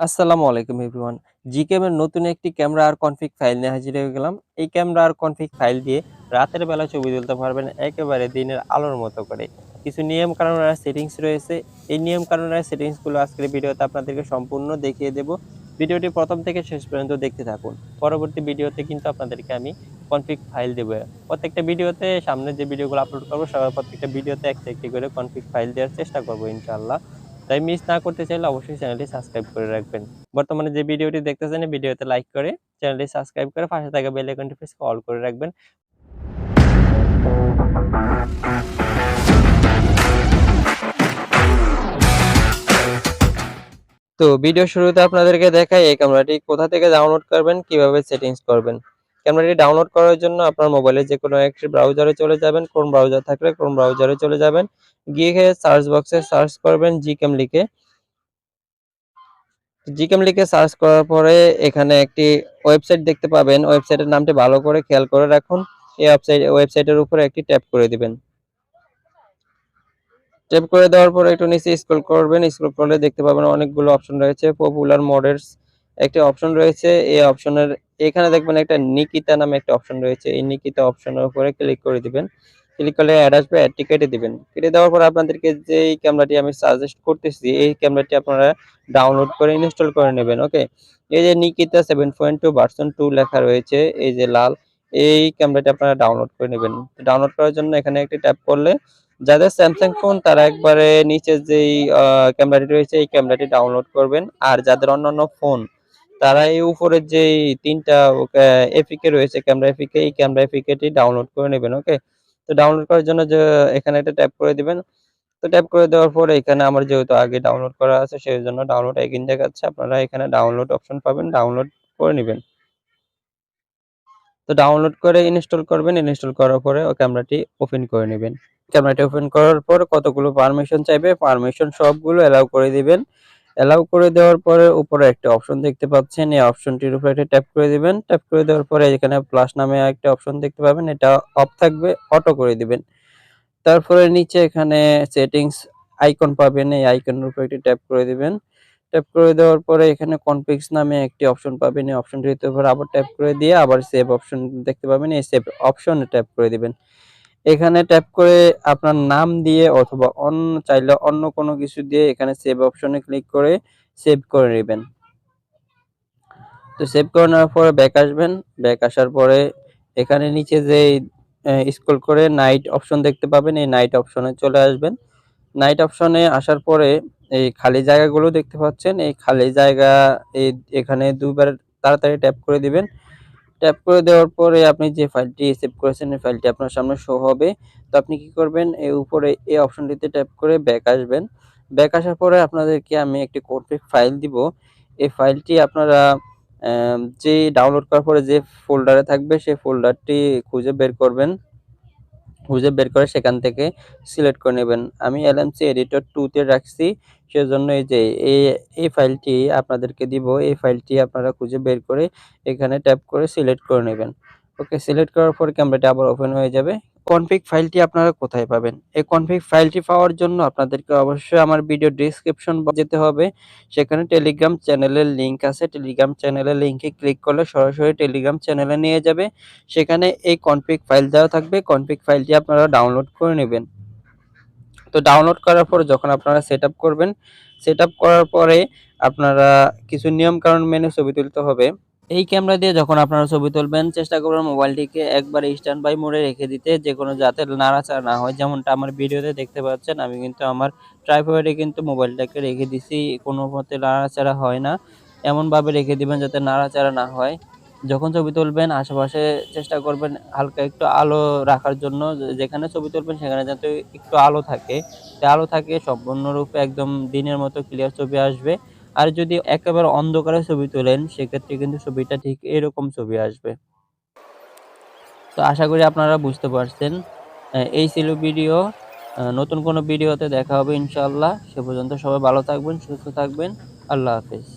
আসসালামু আলাইকুম everyone. Gcam এর নতুন একটি ক্যামেরা আর কনফিগ ফাইল নিয়ে হাজির হয়ে গেলাম। এই ক্যামেরা আর কনফিগ ফাইল দিয়ে রাতের বেলা ছবি তুলতে পারবেন একেবারে দিনের আলোর মতো করে। কিছু নিয়ম কানুন আর সেটিংস রয়েছে। এই নিয়ম কানুন আর সেটিংস গুলো আজকের ভিডিওতে আপনাদেরকে সম্পূর্ণ দেখিয়ে দেব। ভিডিওটি প্রথম থেকে শেষ পর্যন্ত দেখতে থাকুন। পরবর্তী ভিডিওতে কিন্তু আপনাদেরকে আমি কনফিগ ফাইল দেব। প্রত্যেকটা ভিডিওতে সামনে যে ভিডিওগুলো আপলোড করব সবার প্রত্যেকটা ভিডিওতে একটা একটি করে কনফিগ ফাইল দেওয়ার চেষ্টা করব ইনশাআল্লাহ। তাই মিস না করতে চাইলে অবশ্যই চ্যানেলটি সাবস্ক্রাইব করে রাখবেন। বর্তমানে যে ভিডিওটি দেখতেছেন এই ভিডিওতে লাইক করে চ্যানেলটি সাবস্ক্রাইব করে পাশে থাকা বেল আইকনটি প্রেস করে অল করে রাখবেন। তো ভিডিও শুরুতে আপনাদেরকে দেখাই এই ক্যামেরাটি কোথা থেকে ডাউনলোড করবেন, কিভাবে সেটিংস করবেন। ক্যামেরাটি ডাউনলোড করার জন্য আপনার মোবাইলে যে কোনো একটি ব্রাউজারে চলে যাবেন, ক্রোম ব্রাউজার থাকলে ক্রোম ব্রাউজারে চলে যাবেন। গিয়ে সার্চ বক্সে সার্চ করবেন Gcam লিখে। Gcam লিখে সার্চ করার পরে এখানে একটি ওয়েবসাইট দেখতে পাবেন। ওয়েবসাইটের নামটি ভালো করে খেয়াল করে রাখুন। এই ওয়েবসাইটের উপরে একটি ট্যাপ করে দিবেন। ট্যাপ করে দেওয়ার পরে একটু নিচে স্ক্রল করবেন। স্ক্রল করলে দেখতে পাবেন অনেকগুলো অপশন রয়েছে। পপুলার মডেলস একটি অপশন রয়েছে। এই অপশনের এখানে দেখবেন একটা নিকিতা নামে একটা অপশন রয়েছে। এই নিকিতা অপশনের উপরে ক্লিক করে দিবেন। ক্লিক করলে অ্যাড আসবে, অ্যাডটি কেটে দিবেন। কেটে দেওয়ার পর আপনাদেরকে যে এই ক্যামেরাটি আমি সাজেস্ট করতেছি এই ক্যামেরাটি আপনারা ডাউনলোড করে ইনস্টল করে নেবেন। ওকে, এই যে নিকিতা 7.2 ভার্সন 2 লেখা রয়েছে, এই যে লাল, এই ক্যামেরাটি আপনারা ডাউনলোড করে নেবেন। ডাউনলোড করার জন্য এখানে একটি ট্যাপ করলে যাদের স্যামসাং ফোন তারা একবারে নিচে যেই ক্যামেরাটি রয়েছে এই ক্যামেরাটি ডাউনলোড করবেন। আর যাদের অন্যান্য ফোন তারা এই উপরের যেই ৩টা এপিকে রয়েছে ক্যামেরা এপিকে, এই ক্যামেরা এপিকেটি ডাউনলোড করে নেবেন। ওকে, তো ডাউনলোড করার জন্য যে এখানে একটা ট্যাপ করে দিবেন। তো ট্যাপ করে দেওয়ার পরে এখানে আমার যেহেতু আগে ডাউনলোড করা আছে সেজন্য ডাউনলোড এগেইন দেখাচ্ছে। আপনারা এখানে ডাউনলোড অপশন পাবেন, ডাউনলোড করে নিবেন। তো ডাউনলোড করে ইনস্টল করবেন। ইনস্টল করার পরে ওই ক্যামেরাটি ওপেন করে নেবেন। ক্যামেরাটি ওপেন করার পর কতগুলো পারমিশন চাইবে, পারমিশন সবগুলো এলাও করে দিবেন। এলাও করে দেওয়ার পরে উপরে একটা অপশন দেখতে পাচ্ছেন, এই অপশনটির উপরে একটা ট্যাপ করে দিবেন। ট্যাপ করে দেওয়ার পরে এখানে প্লাস নামে একটা অপশন দেখতে পাবেন, এটা অফ থাকবে, অটো করে দিবেন। তারপরে নিচে এখানে সেটিংস আইকন পাবেন, এই আইকনের উপরে একটি ট্যাপ করে দিবেন। ট্যাপ করে দেওয়ার পরে এখানে কনফিগস নামে একটি অপশন পাবেন, এই অপশনটির উপর আবার ট্যাপ করে দিয়ে আবার সেভ অপশন দেখতে পাবেন, এই সেভ অপশনে ট্যাপ করে দিবেন। এখানে ট্যাপ করে আপনার নাম দিয়ে অথবা চাইলে অন্য কোনো কিছু দিয়ে এখানে সেভ অপশনে ক্লিক করে সেভ করে নেবেন। তো সেভ করে নেওয়ার পরে ব্যাক আসবেন। ব্যাক আসার পরে এখানে নিচে যে স্ক্রল করে নাইট অপশন দেখতে পাবেন, এই নাইট অপশনে চলে আসবেন। নাইট অপশনে আসার পরে এই খালি জায়গাগুলো দেখতে পাচ্ছেন, এই খালি জায়গা এই এখানে দুইবার তাড়াতাড়ি ট্যাপ করে দিবেন। ট্যাপ করে দেওয়ার পরে আপনি যে ফাইলটি সেভ করেছেন এই ফাইলটি আপনার সামনে শো হবে। তো আপনি কি করবেন, এই উপরে এই অপশনটিতে ট্যাপ করে ব্যাক আসবেন। ব্যাক আসার পরে আপনাদেরকে আমি একটি কনফিগ ফাইল দিব। এই ফাইলটি আপনারা যে ডাউনলোড করার পরে যে ফোল্ডারে থাকবে সেই ফোল্ডারটি খুঁজে বের করবেন। খুঁজে বের করে সেখান থেকে সিলেক্ট করে নেবেন। আমি LMC এডিটর 2 তে রাখছি, সেজন্য এই যে এই ফাইলটি আপনাদেরকে দিব। এই ফাইলটি আপনারা খুঁজে বের করে এখানে ট্যাপ করে সিলেক্ট করে নেবেন। ওকে, সিলেক্ট করার পর ক্যামেরাটি আবার ওপেন হয়ে যাবে। কনফিগ ফাইলটি আপনারা কোথায় পাবেন? এই কনফিগ ফাইলটি পাওয়ার জন্য আপনাদেরকে অবশ্যই আমার ভিডিও ডেসক্রিপশন যেতে হবে। সেখানে টেলিগ্রাম চ্যানেলের লিংক আছে। টেলিগ্রাম চ্যানেলের লিংকে ক্লিক করলে সরাসরি টেলিগ্রাম চ্যানেলে নিয়ে যাবে। সেখানে এই কনফিগ ফাইল দেওয়া থাকবে। কনফিগ ফাইলটি আপনারা ডাউনলোড করে নেবেন। তো ডাউনলোড করার পরে যখন আপনারা সেটআপ করবেন, সেটআপ করার পরে আপনারা কিছু নিয়ম কানুন মেনে ছবি তুলতে হবে। এই ক্যামেরা দিয়ে যখন আপনারা ছবি তুলবেন চেষ্টা করবেন মোবাইলটিকে একবারে স্ট্যান্ড বাই মোডে রেখে দিতে, যেকোনো যাতে নাড়াচাড়া না হয়। যেমনটা আমার ভিডিওতে দেখতে পাচ্ছেন আমি কিন্তু আমার ট্রাইপডে কিন্তু মোবাইলটাকে রেখে দিছি, কোনো মতে নাড়াচাড়া হয় না। এমনভাবে রেখে দিবেন যাতে নাড়াচাড়া না হয়। যখন ছবি তুলবেন আশেপাশে চেষ্টা করবেন হালকা একটু আলো রাখার জন্য, যেখানে ছবি তুলবেন সেখানে যাতে একটু আলো থাকে। আলো থাকে সম্পূর্ণরূপে একদম দিনের মতো ক্লিয়ার ছবি আসবে। আর যদি একেবারে অন্ধকারে ছবি তোলেন সেক্ষেত্রে কিন্তু ছবিটা ঠিক এরকম ছবি আসবে। তো আশা করি আপনারা বুঝতে পারছেন। এই ছিল ভিডিও। নতুন কোনো ভিডিওতে দেখা হবে ইনশাআল্লাহ। সে পর্যন্ত সবাই ভালো থাকবেন, সুস্থ থাকবেন। আল্লাহ হাফেজ।